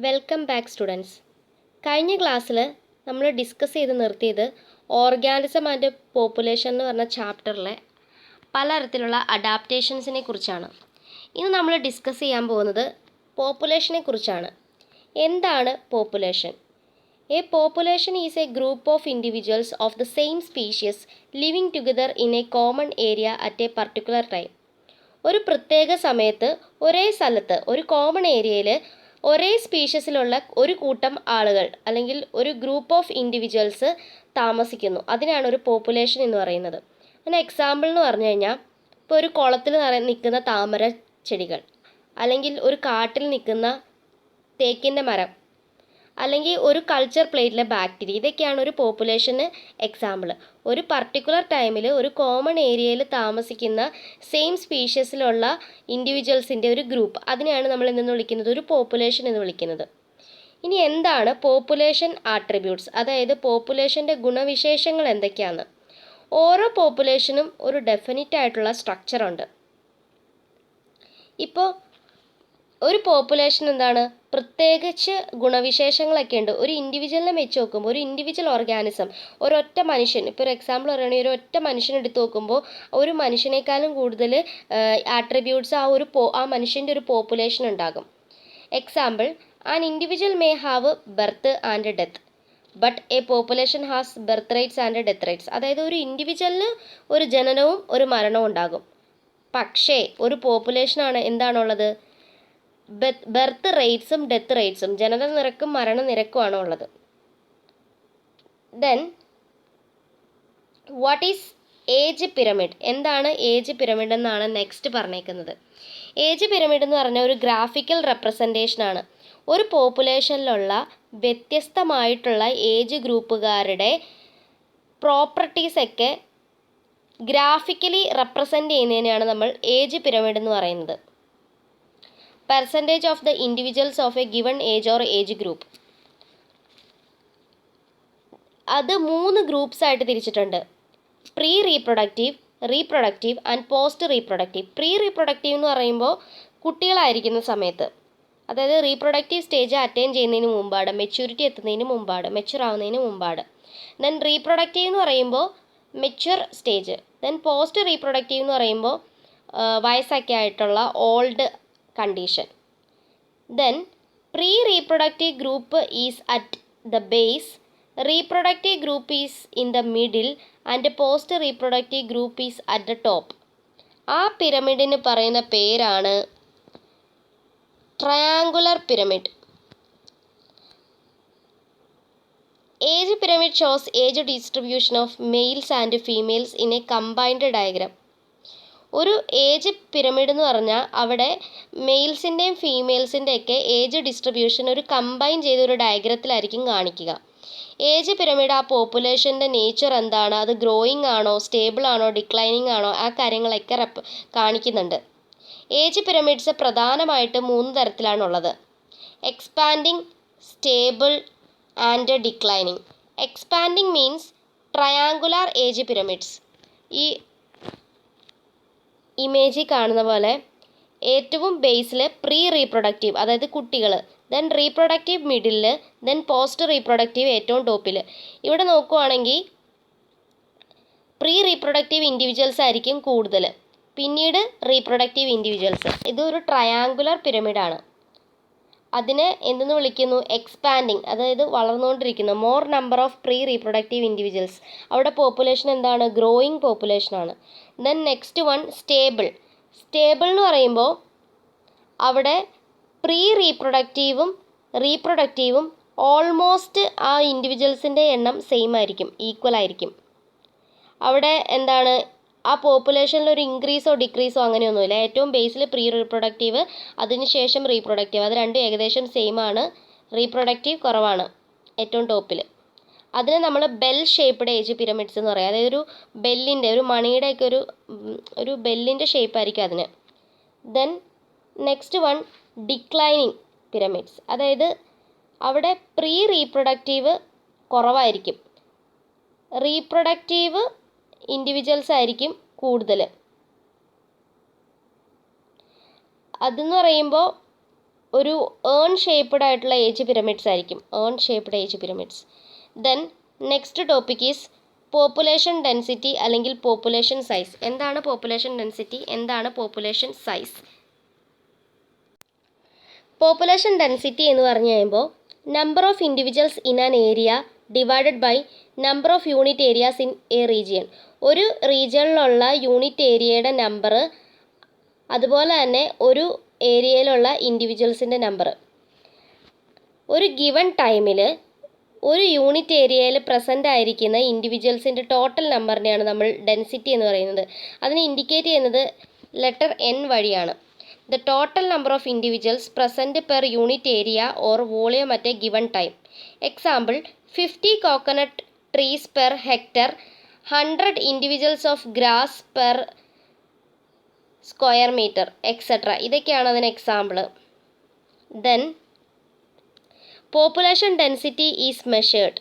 Welcome back students. കഴിഞ്ഞ ക്ലാസ്സിൽ നമ്മൾ ഡിസ്കസ് ചെയ്ത് നിർത്തിയത് ഓർഗാനിസം ആൻഡ് പോപ്പുലേഷൻ എന്ന് പറഞ്ഞ ചാപ്റ്ററിലെ പലതരത്തിലുള്ള അഡാപ്റ്റേഷൻസിനെ കുറിച്ചാണ്. ഇന്ന് നമ്മൾ ഡിസ്കസ് ചെയ്യാൻ പോകുന്നത് പോപ്പുലേഷനെ കുറിച്ചാണ്. എന്താണ് population? A population is A group of individuals of the same species living together in A common area at A particular time. ഒരു പ്രത്യേക സമയത്ത് ഒരേ സ്ഥലത്ത് ഒരു കോമൺ ഏരിയയിൽ ഒരേ സ്പീഷ്യസിലുള്ള ഒരു കൂട്ടം ആളുകൾ അല്ലെങ്കിൽ ഒരു ഗ്രൂപ്പ് ഓഫ് ഇൻഡിവിജ്വൽസ് താമസിക്കുന്നു. അതിനാണ് ഒരു പോപ്പുലേഷൻ എന്ന് പറയുന്നത്. അതിന് എക്സാമ്പിൾ എന്ന് പറഞ്ഞു കഴിഞ്ഞാൽ ഇപ്പോൾ ഒരു കുളത്തിൽ നിൽക്കുന്ന താമര ചെടികൾ, അല്ലെങ്കിൽ ഒരു കാട്ടിൽ നിൽക്കുന്ന തേക്കിൻ്റെ മരം, അല്ലെങ്കിൽ ഒരു കൾച്ചർ പ്ലേറ്റിലെ ബാക്ടീരിയ, ഇതൊക്കെയാണ് ഒരു പോപ്പുലേഷന് എക്സാമ്പിൾ. ഒരു പർട്ടിക്കുലർ ടൈമിൽ ഒരു കോമൺ ഏരിയയിൽ താമസിക്കുന്ന സെയിം സ്പീഷ്യസിലുള്ള ഇൻഡിവിജ്വൽസിൻ്റെ ഒരു ഗ്രൂപ്പ്, അതിനെയാണ് നമ്മൾ ഇന്ന് വിളിക്കുന്നത് ഒരു പോപ്പുലേഷൻ എന്ന് വിളിക്കുന്നത്. ഇനി എന്താണ് പോപ്പുലേഷൻ ആട്രിബ്യൂട്ട്സ്, അതായത് പോപ്പുലേഷൻ്റെ ഗുണവിശേഷങ്ങൾ എന്തൊക്കെയാണ്? ഓരോ പോപ്പുലേഷനും ഒരു ഡെഫിനിറ്റ് ആയിട്ടുള്ള സ്ട്രക്ചറുണ്ട്. ഇപ്പോൾ ഒരു പോപ്പുലേഷൻ എന്താണ്, പ്രത്യേകിച്ച് ഗുണവിശേഷങ്ങളൊക്കെ ഉണ്ട്. ഒരു ഇൻഡിവിജ്വലിനെ വെച്ച് നോക്കുമ്പോൾ, ഒരു ഇൻഡിവിജ്വൽ ഓർഗാനിസം, ഒരൊറ്റ മനുഷ്യൻ, ഇപ്പോൾ ഒരു എക്സാമ്പിൾ പറയുകയാണെങ്കിൽ ഒരു ഒറ്റ മനുഷ്യനെ എടുത്ത് നോക്കുമ്പോൾ ഒരു മനുഷ്യനേക്കാളും കൂടുതൽ ആട്രിബ്യൂട്ട്സ് ആ മനുഷ്യൻ്റെ ഒരു പോപ്പുലേഷൻ ഉണ്ടാകും. Example, an individual may have birth and death but A population has birth rates and death rates. അതായത് ഒരു ഇൻഡിവിജ്വലിന് ഒരു ജനനവും ഒരു മരണവും ഉണ്ടാകും. പക്ഷേ ഒരു പോപ്പുലേഷനാണ് എന്താണുള്ളത്, ബർത്ത് റേറ്റ്സും ഡെത്ത് റേറ്റ്സും, ജനന നിരക്കും മരണ നിരക്കുമാണ് ഉള്ളത്. Then what is age pyramid? എന്താണ് ഏജ് പിരമിഡ് എന്നാണ് നെക്സ്റ്റ് പറഞ്ഞേക്കുന്നത്. ഏജ് പിരമിഡ് എന്ന് പറഞ്ഞാൽ ഒരു ഗ്രാഫിക്കൽ റെപ്രസെൻറ്റേഷനാണ്. ഒരു പോപ്പുലേഷനിലുള്ള വ്യത്യസ്തമായിട്ടുള്ള ഏജ് ഗ്രൂപ്പുകാരുടെ പ്രോപ്പർട്ടീസൊക്കെ ഗ്രാഫിക്കലി റെപ്രസെൻ്റ് ചെയ്യുന്നതിനെയാണ് നമ്മൾ ഏജ് പിരമിഡ് എന്ന് പറയുന്നത്. Percentage of the individuals of A given age or age group. അത് 3 ഗ്രൂപ്പ്സ് ആയിട്ട് തിരിച്ചിട്ടുണ്ട്: pre reproductive, reproductive and post reproductive. Pre reproductive എന്ന് പറയുമ്പോൾ കുട്ടികളായിരിക്കുന്ന സമയത്ത്, അതായത് റീപ്രൊഡക്റ്റീവ് സ്റ്റേജ് അറ്റൈൻ ചെയ്യുന്നതിന് മുമ്പാണ്, മെച്യൂരിറ്റി എത്തുന്നതിന് മുമ്പാണ്, മെച്യൂർ ആവുന്നതിന് മുമ്പാണ്. ദെൻ റീപ്രൊഡക്റ്റീവ് എന്ന് പറയുമ്പോൾ mature stage. Then post reproductive എന്ന് പറയുമ്പോൾ വയസ്സൊക്കെ ആയിട്ടുള്ള old condition. Then pre-reproductive group is at the base, reproductive group is in the middle and post-reproductive group is at the top. ആ പിരമിഡിന് പറയുന്ന പേരാണ് triangular pyramid. Age pyramid shows age distribution of males and females in a combined diagram. ഒരു age pyramid എന്ന് പറഞ്ഞാൽ അവിടെ മെയിൽസിൻ്റെയും ഫീമെയിൽസിൻ്റെയൊക്കെ ഏജ് ഡിസ്ട്രിബ്യൂഷൻ ഒരു കമ്പൈൻ ചെയ്ത ഒരു ഡയഗ്രത്തിലായിരിക്കും കാണിക്കുക. ഏജ് പിരമിഡ് ആ പോപ്പുലേഷൻ്റെ നേച്ചർ എന്താണ്, അത് ഗ്രോയിങ് ആണോ, സ്റ്റേബിൾ ആണോ, ഡിക്ലൈനിങ് ആണോ, ആ കാര്യങ്ങളൊക്കെ കാണിക്കുന്നുണ്ട്. ഏജ് പിരമിഡ്സ് പ്രധാനമായിട്ട് 3 തരത്തിലാണുള്ളത്: expanding, stable and declining. Expanding means triangular age pyramids. ഈ ഇമേജിൽ കാണുന്ന പോലെ ഏറ്റവും ബേസിൽ പ്രീ റീപ്രൊഡക്റ്റീവ്, അതായത് കുട്ടികൾ, ദെൻ റീപ്രൊഡക്റ്റീവ് മിഡിലിൽ, ദെൻ പോസ്റ്റ് റീപ്രൊഡക്റ്റീവ് ഏറ്റവും ടോപ്പിൽ. ഇവിടെ നോക്കുവാണെങ്കിൽ പ്രീ റീപ്രൊഡക്റ്റീവ് ഇൻഡിവിജ്വൽസ് ആയിരിക്കും കൂടുതൽ, പിന്നീട് റീപ്രൊഡക്റ്റീവ് ഇൻഡിവിജ്വൽസ്. ഇതൊരു ട്രയാങ്കുലർ പിരമിഡാണ്. അതിനെ എന്തെന്ന് വിളിക്കുന്നു? എക്സ്പാൻഡിങ്, അതായത് വളർന്നുകൊണ്ടിരിക്കുന്ന. More number of pre reproductive individuals. അവിടെ പോപ്പുലേഷൻ എന്താണ്? ഗ്രോയിങ് പോപ്പുലേഷനാണ്. Then next one stable. Stable എന്ന് പറയുമ്പോൾ അവിടെ പ്രീ റീപ്രൊഡക്റ്റീവും റീപ്രൊഡക്റ്റീവും ഓൾമോസ്റ്റ് ആ ഇൻഡിവിജ്വൽസിൻ്റെ എണ്ണം സെയിം ആയിരിക്കും, ഈക്വൽ ആയിരിക്കും. അവിടെ എന്താണ്, ആ പോപ്പുലേഷനിൽ ഒരു ഇൻക്രീസോ ഡിക്രീസോ അങ്ങനെയൊന്നുമില്ല. ഏറ്റവും ബേസിൽ പ്രീ റീപ്രൊഡക്റ്റീവ്, അതിനുശേഷം റീപ്രൊഡക്റ്റീവ്, അത് രണ്ടും ഏകദേശം സെയിം ആണ്. റീപ്രൊഡക്റ്റീവ് കുറവാണ് ഏറ്റവും ടോപ്പിൽ. അതിനെ നമ്മൾ ബെൽ ഷേപ്പ്ഡ് ഏജ് പിരമിഡ്സ് എന്ന് പറയാം. അതായത് ഒരു ബെല്ലിൻ്റെ, ഒരു മണിയുടെയൊക്കെ ഒരു ബെല്ലിൻ്റെ ഷേപ്പായിരിക്കും അതിന്. Then next one declining pyramids. അതായത് അവിടെ പ്രീ റീപ്രൊഡക്റ്റീവ് കുറവായിരിക്കും, റീപ്രൊഡക്റ്റീവ് ഇൻഡിവിജ്വൽസ് ആയിരിക്കും കൂടുതൽ. അതെന്ന് പറയുമ്പോൾ ഒരു ഏൺ ഷേപ്പ്ഡ് ആയിട്ടുള്ള ഏജ് പിരമിഡ്സ് ആയിരിക്കും, urn shaped age pyramids. Then next topic is population density അല്ലെങ്കിൽ പോപ്പുലേഷൻ സൈസ്. എന്താണ് പോപ്പുലേഷൻ ഡെൻസിറ്റി, എന്താണ് പോപ്പുലേഷൻ സൈസ്? പോപ്പുലേഷൻ ഡെൻസിറ്റി എന്ന് പറഞ്ഞു കഴിയുമ്പോൾ number of individuals in an area divided by number of unit areas in a region. ഒരു റീജിയണിലുള്ള unit ഏരിയയുടെ number, അതുപോലെ തന്നെ ഒരു ഏരിയയിലുള്ള ഇൻഡിവിജ്വൽസിൻ്റെ നമ്പർ. ഒരു ഗിവൺ ടൈമിൽ ഒരു യൂണിറ്റ് ഏരിയയിൽ പ്രസൻ്റ് ആയിരിക്കുന്ന ഇൻഡിവിജ്വൽസിൻ്റെ ടോട്ടൽ നമ്പറിനെയാണ് നമ്മൾ ഡെൻസിറ്റി എന്ന് പറയുന്നത്. അതിനെ ഇൻഡിക്കേറ്റ് ചെയ്യുന്നത് ലെറ്റർ എൻ വഴിയാണ്. The total number of individuals present per unit area or volume at a given time. Example 50 coconut trees per hectare, 100 individuals of grass per square metre etcetera. ഇതൊക്കെയാണ് അതിന് example. Then population density is measured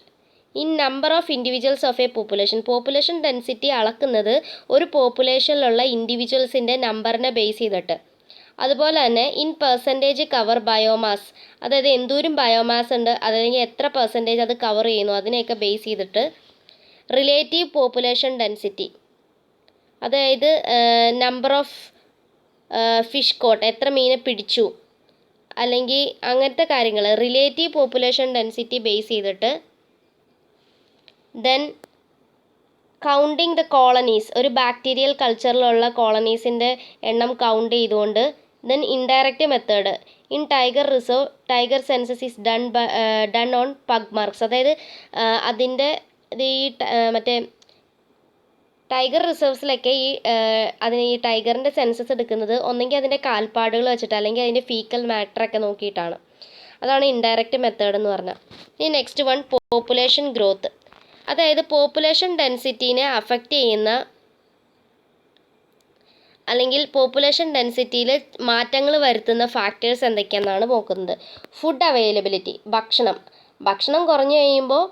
in number of individuals of a population. Population density അളക്കുന്നത് ഒരു പോപ്പുലേഷനിലുള്ള ഇൻഡിവിജ്വൽസിൻ്റെ നമ്പറിനെ base ചെയ്തിട്ട്. അതുപോലെ തന്നെ in percentage cover biomass, അതായത് എന്തോരം ബയോമാസ് ഉണ്ട്, അതല്ലെങ്കിൽ എത്ര പെർസെൻറ്റേജ് അത് കവർ ചെയ്യുന്നു, അതിനെയൊക്കെ ബേസ് ചെയ്തിട്ട്. റിലേറ്റീവ് പോപ്പുലേഷൻ ഡെൻസിറ്റി, അതായത് നമ്പർ ഓഫ് ഫിഷ് കോട്ട്, എത്ര മീനെ പിടിച്ചു, അല്ലെങ്കിൽ അങ്ങനത്തെ കാര്യങ്ങൾ റിലേറ്റീവ് പോപ്പുലേഷൻ ഡെൻസിറ്റി ബേസ് ചെയ്തിട്ട്. ദെൻ കൗണ്ടിങ് ദ കോളനീസ്, ഒരു ബാക്ടീരിയൽ കൾച്ചറിലുള്ള കോളനീസിൻ്റെ എണ്ണം കൗണ്ട് ചെയ്തുകൊണ്ട്. Then indirect method in tiger reserve tiger census is done on pug marks. അതായത് അതിൻ്റെ ഈ മറ്റേ ടൈഗർ റിസർവ്സിലൊക്കെ ഈ ടൈഗറിൻ്റെ സെൻസസ് എടുക്കുന്നത് ഒന്നെങ്കിൽ അതിൻ്റെ കാൽപ്പാടുകൾ വെച്ചിട്ട്, അല്ലെങ്കിൽ അതിൻ്റെ ഫീക്കൽ മാറ്ററൊക്കെ നോക്കിയിട്ടാണ്. അതാണ് ഇൻഡയറക്റ്റ് മെത്തേഡ് എന്ന് പറഞ്ഞാൽ. ഇനി നെക്സ്റ്റ് വൺ പോപ്പുലേഷൻ ഗ്രോത്ത്. അതായത് പോപ്പുലേഷൻ ഡെൻസിറ്റീനെ അഫക്റ്റ് ചെയ്യുന്ന അല്ലെങ്കിൽ പോപ്പുലേഷൻ ഡെൻസിറ്റിയിൽ മാറ്റങ്ങൾ വരുത്തുന്ന ഫാക്ടേഴ്സ് എന്തൊക്കെയാണെന്നാണ് നോക്കുന്നത്. ഫുഡ് അവൈലബിലിറ്റി, ഭക്ഷണം കുറഞ്ഞു കഴിയുമ്പോൾ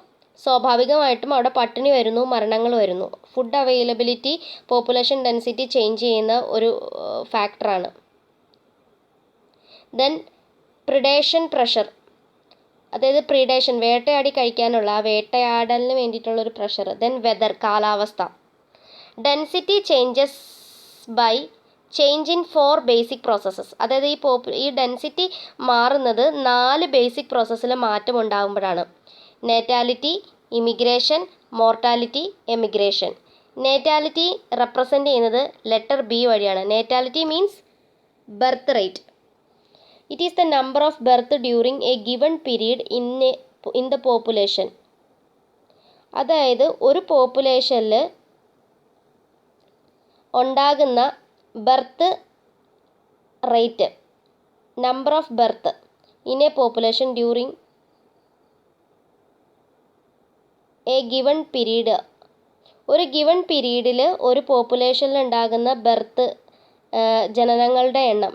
സ്വാഭാവികമായിട്ടും അവിടെ പട്ടിണി വരുന്നു, മരണങ്ങൾ വരുന്നു. Food availability population density change ചെയ്യുന്ന ഒരു ഫാക്ടറാണ്. ദെൻ പ്രിഡേഷൻ പ്രഷർ, അതായത് പ്രീഡേഷൻ, വേട്ടയാടി കഴിക്കാനുള്ള ആ വേട്ടയാടലിന് വേണ്ടിയിട്ടുള്ളൊരു പ്രഷർ. ദെൻ വെതർ, കാലാവസ്ഥ. Density changes by change in 4 basic processes. അതായത് ഈ ഡെൻസിറ്റി മാറുന്നത് 4 ബേസിക് പ്രോസസ്സിൽ മാറ്റം ഉണ്ടാകുമ്പോഴാണ്. Natality, immigration, mortality, emigration. Natality represent ചെയ്യുന്നത് ലെറ്റർ ബി വഴിയാണ്. Natality means birth rate. It is the number of birth during a given period in the population. അതായത് ഒരു പോപ്പുലേഷനിൽ ഉണ്ടാകുന്ന birth rate, number of birth in a population during a given period. ഒരു given പീരീഡിൽ ഒരു പോപ്പുലേഷനിൽ ഉണ്ടാകുന്ന ബർത്ത് ജനനങ്ങളുടെ എണ്ണം,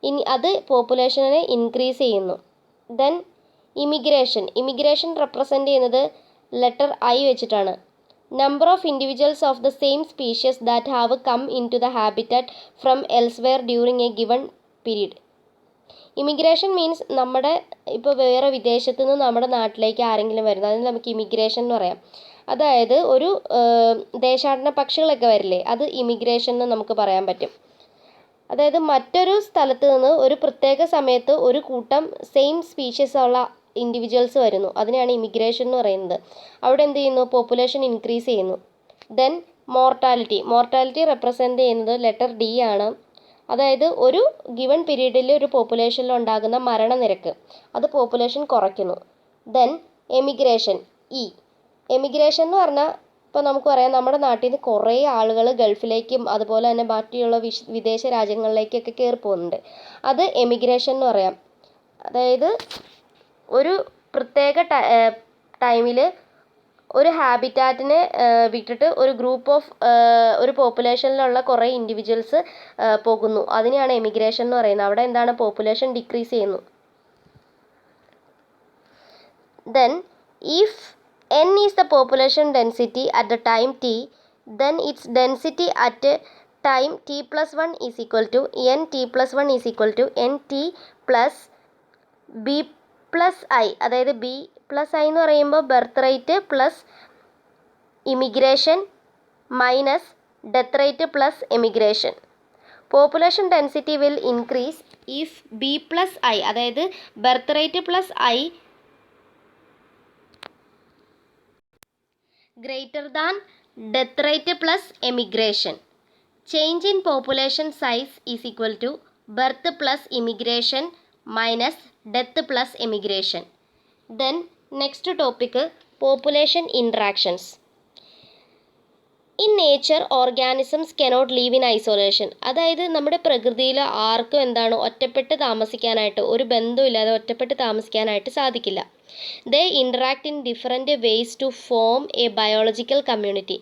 ഇനി അത് പോപ്പുലേഷനെ ഇൻക്രീസ് ചെയ്യുന്നു. ദെൻ ഇമിഗ്രേഷൻ റെപ്രസെൻ്റ് ചെയ്യുന്നത് ലെറ്റർ ഐ വെച്ചിട്ടാണ്. Number of individuals of the same species that have come into the habitat from elsewhere during a given period. Immigration means നമ്മുടെ ഇപ്പോൾ വേറെ വിദേശത്തു നിന്ന് നമ്മുടെ നാട്ടിലേക്ക് ആരെങ്കിലും വരുന്നത്, അതിന് നമുക്ക് ഇമിഗ്രേഷൻ എന്ന് പറയാം. അതായത് ഒരു ദേശാടന പക്ഷികളൊക്കെ വരില്ലേ, അത് ഇമിഗ്രേഷൻ എന്ന് നമുക്ക് പറയാൻ പറ്റും. അതായത് മറ്റൊരു സ്ഥലത്ത് നിന്ന് ഒരു പ്രത്യേക സമയത്ത് ഒരു കൂട്ടം സെയിം സ്പീഷ്യസ് ഉള്ള ഇൻഡിവിജ്വൽസ് വരുന്നു, അതിനെയാണ് ഇമിഗ്രേഷൻ എന്ന് പറയുന്നത്. അവിടെ എന്ത് ചെയ്യുന്നു, പോപ്പുലേഷൻ ഇൻക്രീസ് ചെയ്യുന്നു. ദെൻ മോർട്ടാലിറ്റി റെപ്രസെൻ്റ് ചെയ്യുന്നത് ലെറ്റർ ഡി ആണ്. അതായത് ഒരു ഗിവൺ പീരീഡിൽ ഒരു പോപ്പുലേഷനിൽ ഉണ്ടാകുന്ന മരണനിരക്ക്, അത് പോപ്പുലേഷൻ കുറയ്ക്കുന്നു. ദെൻ എമിഗ്രേഷൻ എന്ന് പറഞ്ഞാൽ ഇപ്പോൾ നമുക്ക് പറയാം, നമ്മുടെ നാട്ടിൽ നിന്ന് കുറേ ആളുകൾ ഗൾഫിലേക്കും അതുപോലെ തന്നെ ബാക്കിയുള്ള വിദേശ രാജ്യങ്ങളിലേക്കൊക്കെ കയറി പോകുന്നുണ്ട്. അത് എമിഗ്രേഷൻ എന്ന് പറയാം. അതായത് ഒരു പ്രത്യേക ടൈമിൽ ഒരു ഹാബിറ്റാറ്റിനെ വിട്ടിട്ട് ഒരു ഗ്രൂപ്പ് ഓഫ് ഒരു പോപ്പുലേഷനിലുള്ള കുറേ ഇൻഡിവിജ്വൽസ് പോകുന്നു, അതിനെയാണ് എമിഗ്രേഷൻ എന്ന് പറയുന്നത്. അവിടെ എന്താണ്, പോപ്പുലേഷൻ ഡിക്രീസ് ചെയ്യുന്നു. Then if n is the population density at the time t, then its density at time t plus 1 is equal to nt plus 1 is equal to nt plus B plus I, അതായത് B plus I എന്ന് പറയുമ്പോൾ birth rate plus immigration minus death rate plus emigration. Population density will increase if B plus I, അതായത് birth rate plus I greater than death rate plus emigration. Change in population size is equal to birth plus immigration minus death plus emigration. Then next topic population interactions. In nature organisms cannot live in isolation. അതായത് നമ്മുടെ പ്രകൃതിയിൽ ആർക്കും എന്താണ് ഒറ്റപ്പെട്ട് താമസിക്കാനായിട്ട്, ഒരു ബന്ധമില്ലാതെ ഒറ്റപ്പെട്ട് താമസിക്കാനായിട്ട് സാധിക്കില്ല. They interact in different ways to form a biological community.